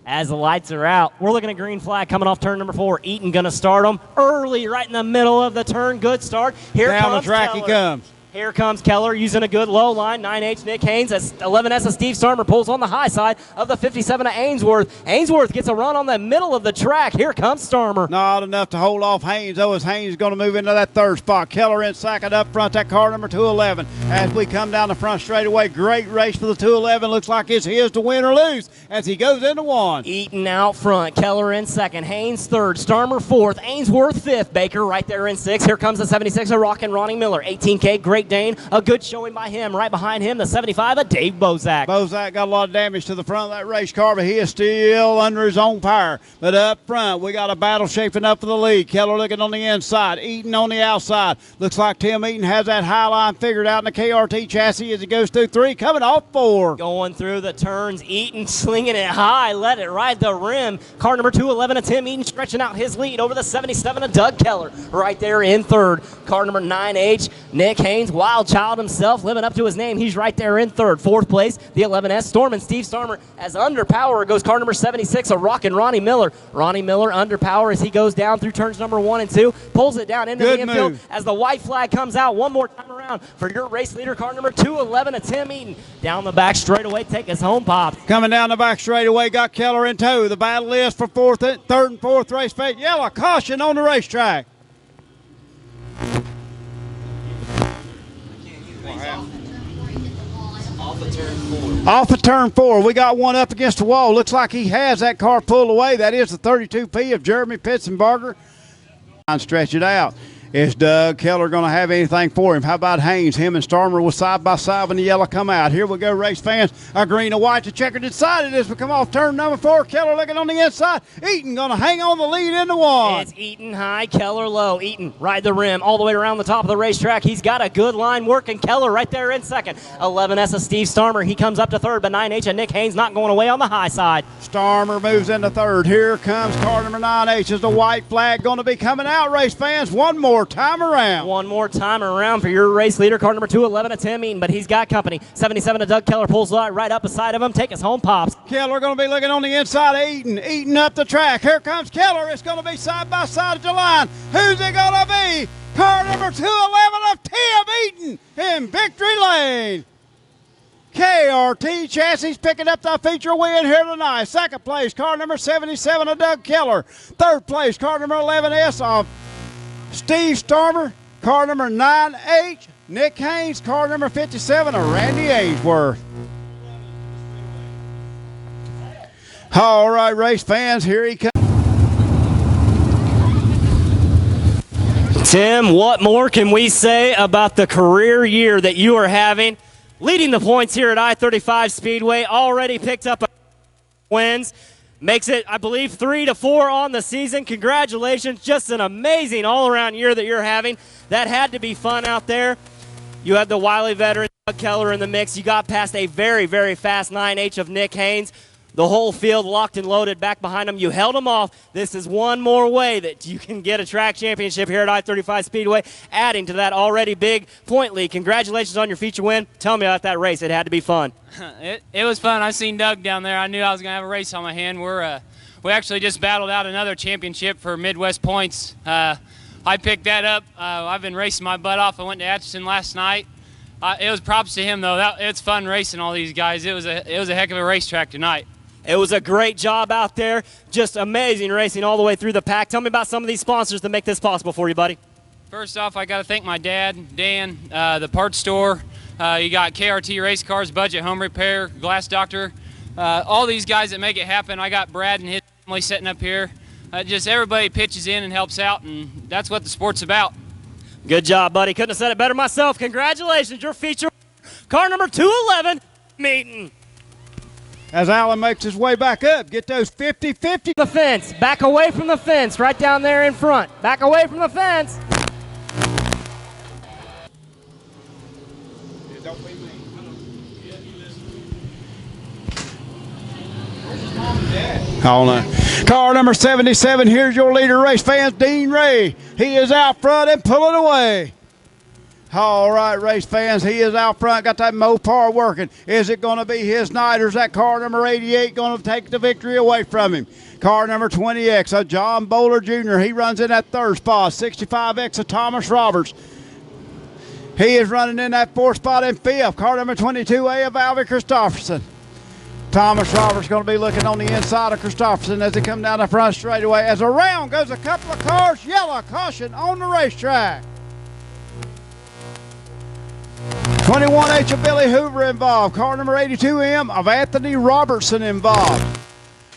Speaker 1: As the lights are out, we're looking at green flag coming off turn number 4. Eaton going to start him early, right in the middle of the turn. Good start. Here
Speaker 3: down
Speaker 1: comes
Speaker 3: the track
Speaker 1: Keller.
Speaker 3: he comes.
Speaker 1: Here comes Keller using a good low line. 9H Nick Haynes as 11S of Steve Starmer pulls on the high side of the 57 of Ainsworth. Ainsworth gets a run on the middle of the track. Here comes Starmer.
Speaker 3: Not enough to hold off Haynes, though, as Haynes is going to move into that third spot. Keller in second up front, that car number 211. As we come down the front straightaway, great race for the 211. Looks like it's his to win or lose as he goes into 1.
Speaker 1: Eaton out front. Keller in second. Haynes third. Starmer fourth. Ainsworth fifth. Baker right there in 6th. Here comes the 76 of Rockin' Ronnie Miller. 18K Great Dane. A good showing by him. Right behind him, the 75 of Dave Bozak.
Speaker 3: Bozak got a lot of damage to the front of that race car, but he is still under his own power. But up front, we got a battle shaping up for the lead. Keller looking on the inside, Eaton on the outside. Looks like Tim Eaton has that high line figured out in the KRT chassis as he goes through 3, coming off 4.
Speaker 1: Going through the turns, Eaton slinging it high, let it ride the rim. Car number 211 of Tim Eaton stretching out his lead over the 77 of Doug Keller. Right there in third. Car number 9H, Nick Haynes, Wild Child himself, living up to his name. He's right there in third. Fourth place, the 11S Storm and Steve Starmer. As under power goes car number 76, a Rockin' Ronnie Miller. Ronnie Miller under power as he goes down through turns number 1 and 2, pulls it down into the infield as the white flag comes out one more time around for your race leader, car number 211 of Tim Eaton. Down the back straightaway, take us home, Pop.
Speaker 3: Coming down the back straightaway, got Keller in tow. The battle is for third and fourth race fate. Yellow caution on the racetrack. Off of turn 4, we got one up against the wall. Looks like he has that car pulled away. That is the 32P of Jeremy Pitzenbarger. Stretch it out. Is Doug Keller going to have anything for him? How about Haynes? Him and Starmer was side by side when the yellow come out. Here we go, race fans. A green, a white, the checkered decided as we come off turn number 4. Keller looking on the inside. Eaton going to hang on the lead into 1.
Speaker 1: It's Eaton high, Keller low. Eaton ride the rim all the way around the top of the racetrack. He's got a good line working. Keller right there in second. 11S of Steve Starmer. He comes up to third, but 9H of Nick Haynes not going away on the high side.
Speaker 3: Starmer moves into third. Here comes car number 9H. Is the white flag going to be coming out, race fans? One more time around.
Speaker 1: One more time around for your race leader, car number 211 of Tim Eaton, but he's got company. 77 of Doug Keller pulls right up beside of him. Take us home, Pops.
Speaker 3: Keller going to be looking on the inside of Eaton. Eaton up the track. Here comes Keller. It's going to be side by side of the line. Who's it going to be? Car number 211 of Tim Eaton in victory lane. KRT chassis picking up the feature win here tonight. Second place, car number 77 of Doug Keller. Third place, car number 11S of Steve Starmer. Car number 9H, Nick Haynes. Car number 57 of Randy Ainsworth. All right, race fans, here he comes.
Speaker 1: Tim, what more can we say about the career year that you are having? Leading the points here at I-35 Speedway, already picked up wins. Makes it, I believe, 3-4 on the season. Congratulations. Just an amazing all-around year that you're having. That had to be fun out there. You had the wily veteran, Doug Keller, in the mix. You got past a very, very fast 9H of Nick Haynes. The whole field locked and loaded back behind him. You held him off. This is one more way that you can get a track championship here at I-35 Speedway, adding to that already big point lead. Congratulations on your feature win. Tell me about that race. It had to be fun.
Speaker 8: It was fun. I seen Doug down there. I knew I was going to have a race on my hand. We actually just battled out another championship for Midwest Points. I picked that up. I've been racing my butt off. I went to Atchison last night. It was props to him, though. It's fun racing all these guys. It was a heck of a racetrack tonight.
Speaker 1: It was a great job out there. Just amazing racing all the way through the pack. Tell me about some of these sponsors that make this possible for you, buddy.
Speaker 8: First off, I got to thank my dad, Dan, the parts store. You got KRT Race Cars, Budget Home Repair, Glass Doctor. All these guys that make it happen. I got Brad and his family sitting up here. Just everybody pitches in and helps out, and that's what the sport's about.
Speaker 1: Good job, buddy. Couldn't have said it better myself. Congratulations. Your feature, car number 211, Meeting.
Speaker 3: As Alan makes his way back up, get those 50-50.
Speaker 1: The fence, back away from the fence, right down there in front. Back away from the fence.
Speaker 3: Hold on. Car number 77, here's your leader, race fans, Dean Ray. He is out front and pulling away. All right, race fans, he is out front, got that Mopar working. Is it going to be his night, or is that car number 88 going to take the victory away from him? Car number 20X of John Bowler Jr., he runs in that third spot. 65X of Thomas Roberts, he is running in that fourth spot in fifth. Car number 22A of Alvin Christopherson. Thomas Roberts going to be looking on the inside of Christopherson as they come down the front straightaway. As around goes a couple of cars, yellow caution on the racetrack. 21H of Billy Hoover involved. Car number 82M of Anthony Robertson involved.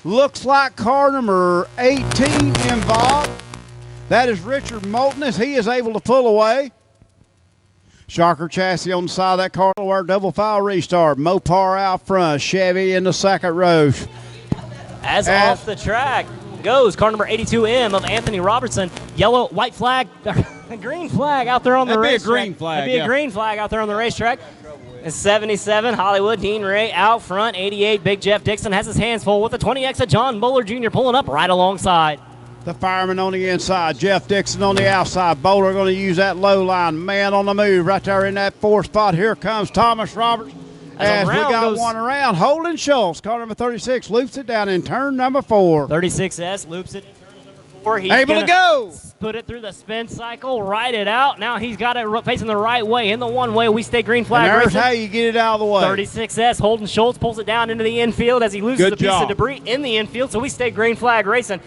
Speaker 3: Looks like car number 18 involved. That is Richard Moulton as he is able to pull away. Shocker chassis on the side of that car. Double file restart. Mopar out front. Chevy in the second row.
Speaker 1: As off the track goes car number 82M of Anthony Robertson. Yellow, white flag, a green flag out there on the racetrack.
Speaker 3: That'd be a green flag.
Speaker 1: That'd be a green flag out there on the racetrack. And 77 Hollywood Dean Ray out front. 88 Big Jeff Dixon has his hands full with the 20X of John Bowler Jr. pulling up right alongside.
Speaker 3: The fireman on the inside, Jeff Dixon on the outside. Bowler going to use that low line. Man on the move right there in that fourth spot. Here comes Thomas Roberts. As we got one around, Holden Schultz, car number 36, loops it down in turn number 4.
Speaker 1: 36S loops it in turn number 4. He's
Speaker 3: able to go.
Speaker 1: Put it through the spin cycle, ride it out. Now he's got it facing the right way. In the one way, we stay green flag.
Speaker 3: And there's how you get it out of the way.
Speaker 1: 36S, Holden Schultz pulls it down into the infield as he loses a piece of debris in the infield, so we stay green flag racing.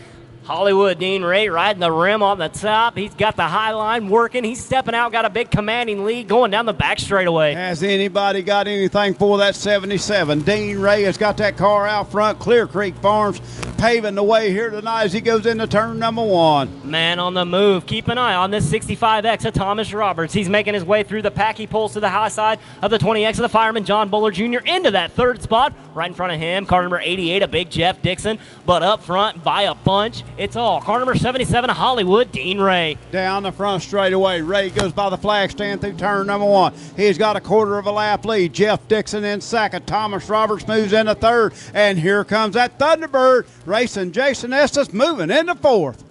Speaker 1: Hollywood Dean Ray riding the rim on the top. He's got the high line working. He's stepping out, got a big commanding lead going down the back straightaway.
Speaker 3: Has anybody got anything for that 77? Dean Ray has got that car out front. Clear Creek Farms paving the way here tonight as he goes into turn number 1.
Speaker 1: Man on the move. Keep an eye on this 65X of Thomas Roberts. He's making his way through the pack. He pulls to the high side of the 20X of the fireman, John Bowler Jr. into that third spot. Right in front of him, car number 88, a Big Jeff Dixon. But up front by a bunch, it's all car number 77, Hollywood Dean Ray.
Speaker 3: Down the front straightaway, Ray goes by the flag stand through turn number 1. He's got a quarter of a lap lead. Jeff Dixon in second. Thomas Roberts moves into third. And here comes that Thunderbird racing Jason Estes moving into fourth.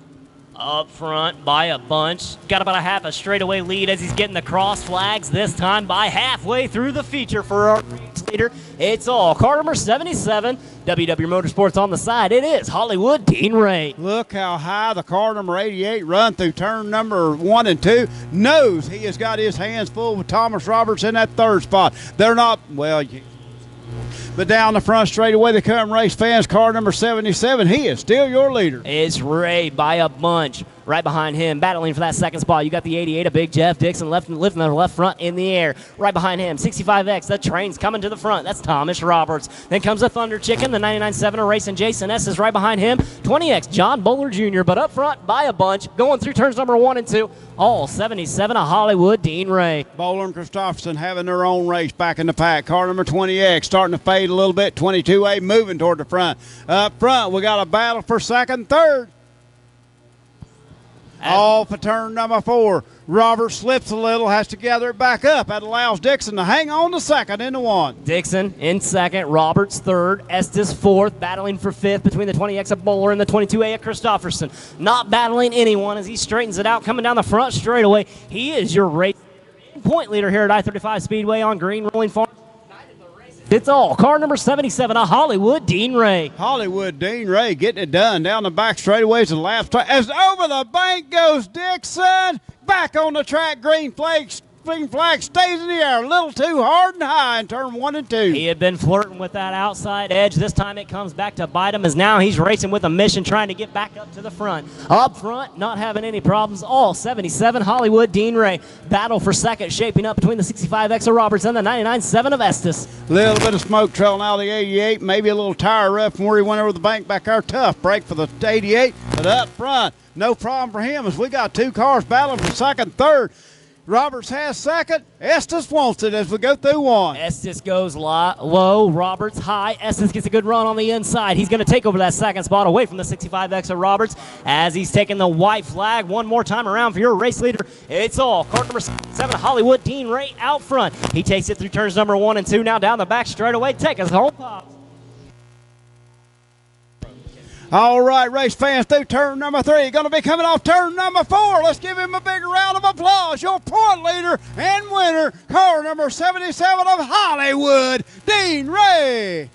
Speaker 1: Up front by a bunch. Got about a half a straightaway lead as he's getting the cross flags this time by halfway through the feature for our race leader. It's all car number 77, WW Motorsports on the side. It is Hollywood Dean Ray.
Speaker 3: Look how high the car number 88 run through turn number 1 and 2. Knows he has got his hands full with Thomas Roberts in that third spot. They're not, well, but down the front straightaway they come, race fans. Car number 77, he is still your leader.
Speaker 1: It's Ray by a bunch. Right behind him, battling for that second spot, you got the 88 of Big Jeff Dixon lifting the left front in the air. Right behind him, 65X, the train's coming to the front. That's Thomas Roberts. Then comes the Thunder Chicken, the 99.7 of racing Jason S is right behind him. 20X, John Bowler Jr., but up front by a bunch, going through turns number 1 and 2. All 77 of Hollywood Dean Ray.
Speaker 3: Bowler and Christopherson having their own race back in the pack. Car number 20X starting to fade a little bit. 22A moving toward the front. Up front, we got a battle for second, third. All for turn number 4. Robert slips a little, has to gather it back up. That allows Dixon to hang on to second into 1.
Speaker 1: Dixon in second, Roberts third, Estes fourth, battling for fifth between the 20X of Bowler and the 22A of Christopherson. Not battling anyone as he straightens it out, coming down the front straightaway. He is your race point leader here at I-35 Speedway on Green Rolling Farm. It's all car number 77, a Hollywood Dean Ray.
Speaker 3: Hollywood Dean Ray getting it done down the back straightaways and lap start. As over the bank goes Dixon. Back on the track, green flag stays in the air. A little too hard and high in turn 1 and 2.
Speaker 1: He had been flirting with that outside edge. This time it comes back to bite him as now he's racing with a mission, trying to get back up to the front. Up front, not having any problems. All 77 Hollywood Dean Ray. Battle for second shaping up between the 65X of Roberts and the 99.7 of Estes.
Speaker 3: A little bit of smoke trailing out of the 88. Maybe a little tire rough from where he went over the bank back there. Tough break for the 88. But up front, no problem for him as we got 2 cars battling for second, third. Roberts has second. Estes wants it as we go through 1.
Speaker 1: Estes goes low. Roberts high. Estes gets a good run on the inside. He's going to take over that second spot away from the 65X of Roberts as he's taking the white flag one more time around for your race leader. It's all car number 7, Hollywood Dean Ray out front. He takes it through turns number 1 and 2. Now down the back straightaway. Take us home.
Speaker 3: All right, race fans, through turn number 3. Going to be coming off turn number 4. Let's give him a big round of applause. Your point leader and winner, car number 77 of Hollywood, Dean Ray.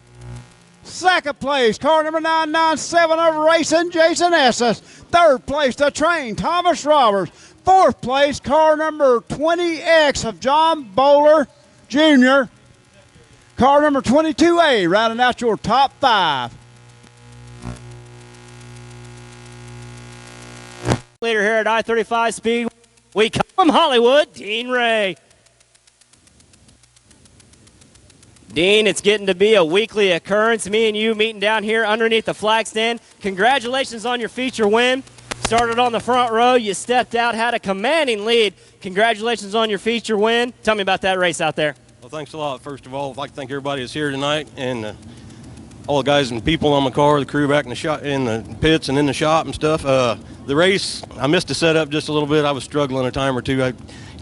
Speaker 3: Second place, car number 997 of Racing, Jason Esses. Third place, the train, Thomas Roberts. Fourth place, car number 20X of John Bowler Jr. Car number 22A, rounding out your top 5.
Speaker 1: Leader here at I-35 Speedway. We come from Hollywood, Dean Ray. Dean, it's getting to be a weekly occurrence. Me and you meeting down here underneath the flag stand. Congratulations on your feature win. Started on the front row. You stepped out, had a commanding lead. Congratulations on your feature win. Tell me about that race out there.
Speaker 9: Well, thanks a lot. First of all, I'd like to thank everybody that's here tonight and all the guys and people on my car, the crew back in the shop, in the pits and in the shop and stuff. The race, I missed the setup just a little bit. I was struggling a time or two. I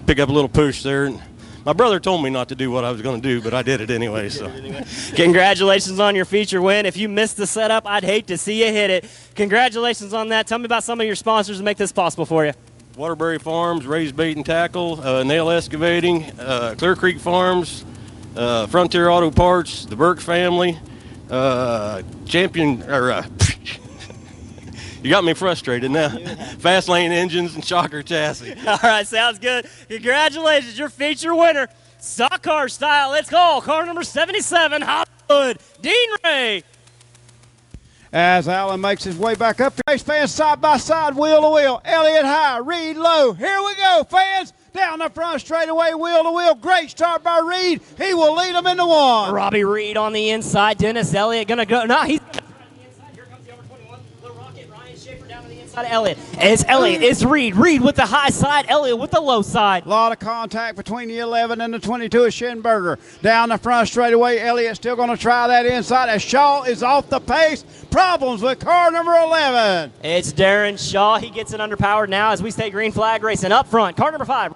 Speaker 9: picked up a little push there. And my brother told me not to do what I was going to do, but I did it anyway. So,
Speaker 1: Congratulations on your feature win. If you missed the setup, I'd hate to see you hit it. Congratulations on that. Tell me about some of your sponsors to make this possible for you.
Speaker 9: Waterbury Farms, Raised Bait and Tackle, Nail Excavating, Clear Creek Farms, Frontier Auto Parts, the Burke family, you got me frustrated now. Fast Lane Engines and Shocker Chassis.
Speaker 1: All right, sounds good. Congratulations, your feature winner. Stock car style, let's go. Car number 77, Hollywood, Dean Ray.
Speaker 3: As Allen makes his way back up, race fans side by side, wheel to wheel. Elliott high, Reed low. Here we go, fans. Down the front straightaway, wheel to wheel. Great start by Reed. He will lead them into 1.
Speaker 1: Robbie Reed on the inside. Dennis Elliott going to go. No, he's inside of Elliott. It's Elliott. It's Reed. Reed with the high side. Elliott with the low side.
Speaker 3: A lot of contact between the 11 and the 22 of Schinberger. Down the front straightaway, Elliott still going to try that inside as Shaw is off the pace. Problems with car number 11.
Speaker 1: It's Darren Shaw. He gets it underpowered now as we stay green flag racing. Up front, car number 5.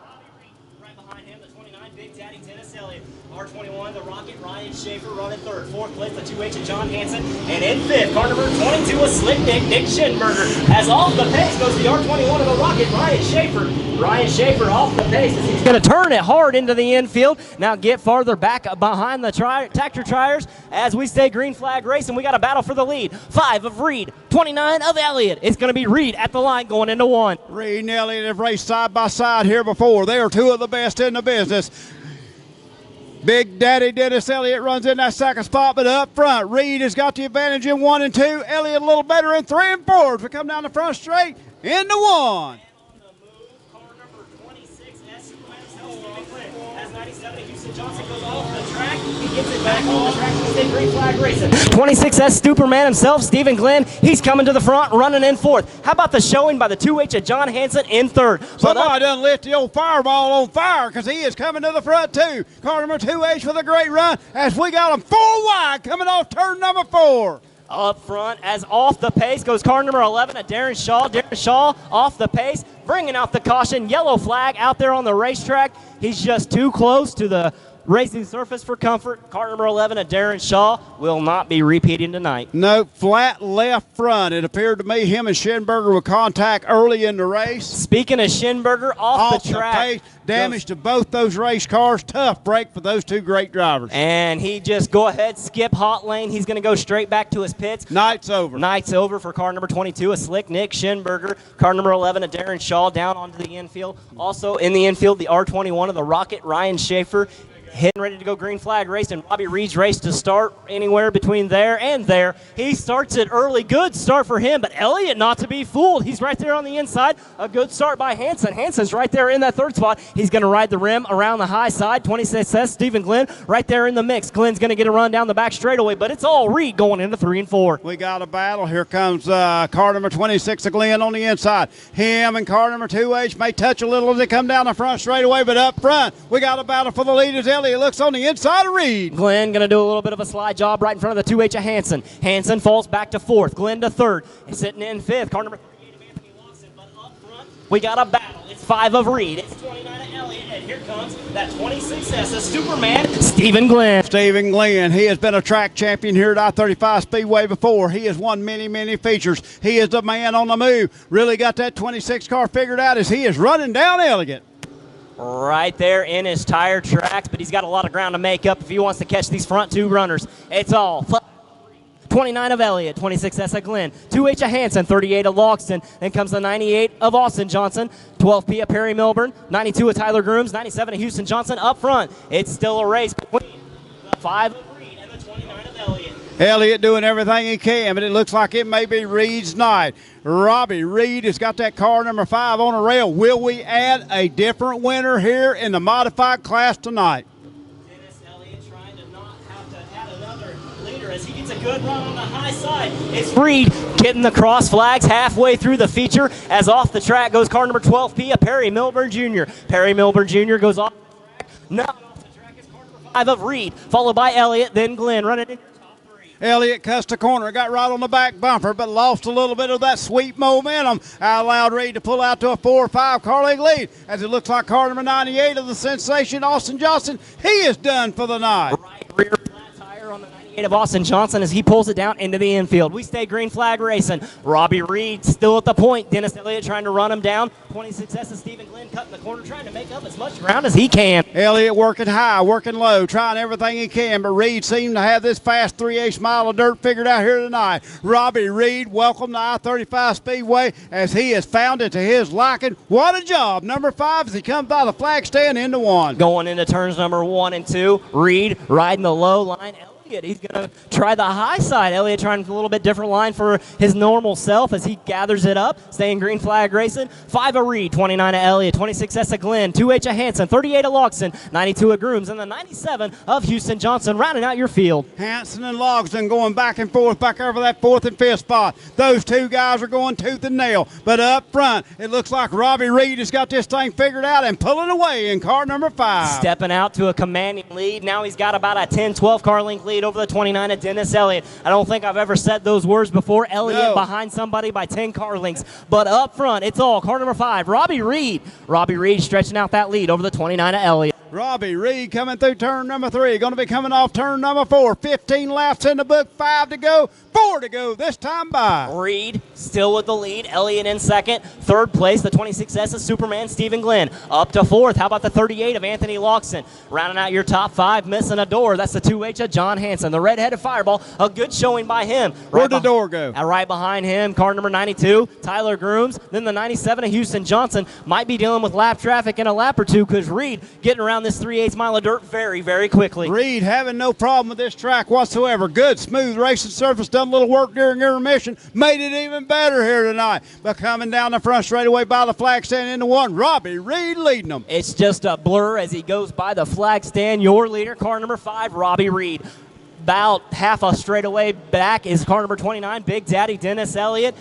Speaker 1: Right behind him, the 29, Big Daddy Dennis Elliott. R21, the Rocket, Ryan Schaefer running 3rd. 4th place, the 2H of John Hansen. And in 5th, car number 22, a Slick Nick Schinberger. As off the pace goes the R21 of the Rocket, Ryan Schaefer. Ryan Schaefer off the pace as he's going to turn it hard into the infield. Now get farther back behind the tractor tires as we stay green flag racing. We got a battle for the lead. 5 of Reed, 29 of Elliott. It's going to be Reed at the line going into 1.
Speaker 3: Reed and Elliott have raced side by side here before. They are 2 of the best in the business. Big Daddy Dennis Elliott runs in that second spot, but up front, Reed has got the advantage in 1 and 2. Elliott a little better in 3 and 4 as we come down the front straight into 1.
Speaker 1: Johnson goes off the track. He gets it back on the track. He's green flag racing. 26S Superman himself, Stephen Glenn. He's coming to the front, running in 4th. How about the showing by the 2H of John Hansen in 3rd?
Speaker 3: Somebody done lit the old fireball on fire because he is coming to the front too. Car number 2H with a great run as we got him 4 wide coming off turn number 4.
Speaker 1: Up front, as off the pace goes car number 11 at Darren Shaw. Darren Shaw off the pace, bringing out the caution. Yellow flag out there on the racetrack. He's just too close to the racing surface for comfort. Car number 11 at Darren Shaw will not be repeating tonight.
Speaker 3: No, flat left front. It appeared to me him and Schinberger would contact early in the race.
Speaker 1: Speaking of Schinberger, off the track.
Speaker 3: Pace, damage to both those race cars. Tough break for those 2 great drivers.
Speaker 1: And he just go ahead, skip hot lane. He's going to go straight back to his pits.
Speaker 3: Night's over.
Speaker 1: Night's over for car number 22, a Slick Nick Schinberger. Car number 11, a Darren Shaw down onto the infield. Also in the infield, the R21 of the Rocket, Ryan Schaefer. Hitting ready to go green flag racing. Robbie Reed's race to start anywhere between there and there. He starts it early. Good start for him, but Elliott not to be fooled. He's right there on the inside. A good start by Hansen. Hansen's right there in that 3rd spot. He's going to ride the rim around the high side. 26S, Stephen Glenn right there in the mix. Glenn's going to get a run down the back straightaway, but it's all Reed going into 3 and 4.
Speaker 3: We got a battle. Here comes car number 26 of Glenn on the inside. Him and car number 2H may touch a little as they come down the front straightaway, but up front, we got a battle for the lead as Elliott looks on the inside of Reed.
Speaker 1: Glenn going to do a little bit of a slide job right in front of the 2H of Hansen. Hansen falls back to 4th. Glenn to 3rd. And sitting in 5th. Car number 38 of Anthony Lawson. But up front, we got a battle. It's 5 of Reed. It's 29 of Elliott. And here comes that 26S of Superman, Stephen Glenn.
Speaker 3: Stephen Glenn, he has been a track champion here at I-35 Speedway before. He has won many, many features. He is the man on the move. Really got that 26 car figured out as he is running down Elegant.
Speaker 1: Right there in his tire tracks, but he's got a lot of ground to make up if he wants to catch these front two runners. It's all 29 of Elliott, 26S of Glenn, 2H of Hanson, 38 of Logston. Then comes the 98 of Austin Johnson, 12P of Perry Milburn, 92 of Tyler Grooms, 97 of Houston Johnson. Up front, it's still a race between the 5 of Reed and the 29 of Elliott.
Speaker 3: Elliott doing everything he can, but it looks like it may be Reed's night. Robbie Reed has got that car number 5 on the rail. Will we add a different winner here in the modified class tonight?
Speaker 1: Dennis Elliott trying to not have to add another leader as he gets a good run on the high side. It's Reed getting the cross flags halfway through the feature as off the track goes car number 12P of Perry Milburn Jr. Perry Milburn Jr. goes off the track. Not off the track is car number 5 of Reed, followed by Elliott, then Glenn running in.
Speaker 3: Elliott cussed the corner, got right on the back bumper, but lost a little bit of that sweet momentum. Allowed Reed to pull out to a 4 or 5 car length lead as it looks like car number 98 of the sensation, Austin Johnson. He is done for the night.
Speaker 1: Right rear flat tire on the 98 of Austin Johnson as he pulls it down into the infield. We stay green flag racing. Robbie Reed still at the point. Dennis Elliott trying to run him down. 26S of Stephen Glenn cutting the corner, trying to make up as much ground as he can.
Speaker 3: Elliott working high, working low, trying everything he can, but Reed seemed to have this fast 3/8 mile of dirt figured out here tonight. Robbie Reed, welcome to I-35 Speedway as he has found it to his liking. What a job. Number 5 as he comes by the flag stand into 1.
Speaker 1: Going into turns number 1 and 2. Reed riding the low line. He's going to try the high side. Elliott trying a little bit different line for his normal self as he gathers it up. Staying green flag racing. 5 of Reed, 29 of Elliott, 26S of Glenn, 2H of Hanson, 38 of Logston, 92 of Grooms, and the 97 of Houston Johnson rounding out your field.
Speaker 3: Hanson and Logston going back and forth back over that 4th and 5th spot. Those two guys are going tooth and nail. But up front, it looks like Robbie Reed has got this thing figured out and pulling away in car number 5.
Speaker 1: Stepping out to a commanding lead. Now he's got about a 10-12 car length lead over the 29 of Dennis Elliott. I don't think I've ever said those words before. Elliott behind somebody by 10 car lengths. But up front, it's all car number 5, Robbie Reed. Robbie Reed stretching out that lead over the 29 of Elliott.
Speaker 3: Robbie Reed coming through turn number 3. Going to be coming off turn number 4. 15 laps in the book, 5 to go, 4 to go this time by.
Speaker 1: Reed still with the lead. Elliott in second. Third place, the 26S of Superman, Stephen Glenn. Up to 4th. How about the 38 of Anthony Logston? Rounding out your top 5, missing a door. That's the 2H of John Hanson. The red-headed fireball, a good showing by him.
Speaker 3: Where'd the door go?
Speaker 1: Right behind him, car number 92, Tyler Grooms. Then the 97 of Houston Johnson might be dealing with lap traffic in a lap or two because Reed getting around this 3/8 mile of dirt very, very quickly.
Speaker 3: Reed having no problem with this track whatsoever. Good, smooth racing surface. Done a little work during intermission. Made it even better here tonight. But coming down the front straightaway by the flag stand into 1. Robbie Reed leading them.
Speaker 1: It's just a blur as he goes by the flag stand. Your leader, car number 5, Robbie Reed. About half a straightaway back is car number 29, Big Daddy Dennis Elliott.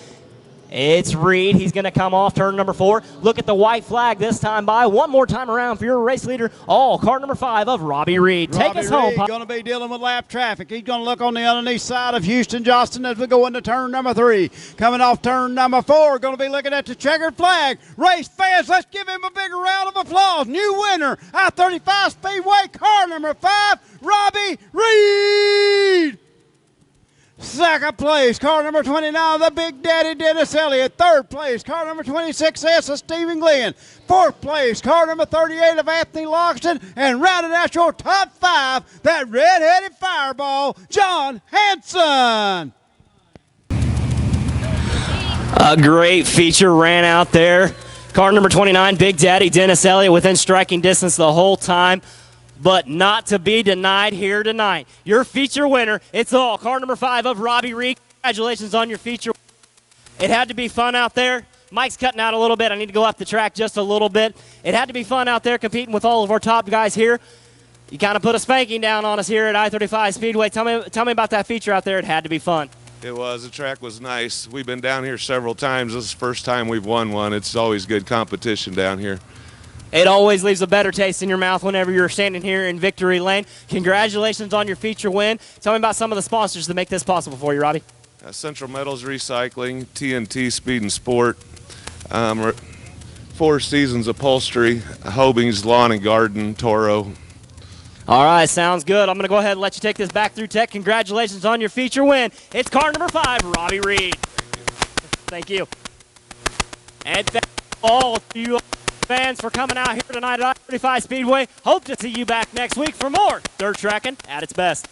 Speaker 1: It's Reed. He's going to come off turn number 4. Look at the white flag this time by. One more time around for your race leader. All car number 5 of Robbie Reed. Take us home, Pop.
Speaker 3: Going to be dealing with lap traffic. He's going to look on the underneath side of Houston Johnson as we go into turn number 3. Coming off turn number 4, going to be looking at the checkered flag. Race fans, let's give him a big round of applause. New winner, I-35 Speedway, car number 5, Robbie Reed. Second place, car number 29, the Big Daddy Dennis Elliott. Third place, car number 26S of Stephen Glenn. Fourth place, car number 38 of Anthony Logston. And rounding out your top 5, that red-headed fireball, John Hanson.
Speaker 1: A great feature ran out there. Car number 29, Big Daddy Dennis Elliott within striking distance the whole time. But not to be denied here tonight. Your feature winner, it's all car number 5 of Robbie Reed. Congratulations on your feature. It had to be fun out there. Mike's cutting out a little bit. I need to go off the track just a little bit. It had to be fun out there competing with all of our top guys here. You kind of put a spanking down on us here at I-35 Speedway. Tell me about that feature out there. It had to be fun.
Speaker 10: It was. The track was nice. We've been down here several times. This is the first time we've won one. It's always good competition down here.
Speaker 1: It always leaves a better taste in your mouth whenever you're standing here in Victory Lane. Congratulations on your feature win. Tell me about some of the sponsors that make this possible for you, Robbie.
Speaker 10: Central Metals Recycling, TNT Speed and Sport, Four Seasons Upholstery, Hobing's Lawn and Garden, Toro.
Speaker 1: All right, sounds good. I'm going to go ahead and let you take this back through tech. Congratulations on your feature win. It's car number 5, Robbie Reed. Thank you. And thank all of you fans for coming out here tonight at I-35 Speedway. Hope to see you back next week for more dirt tracking at its best.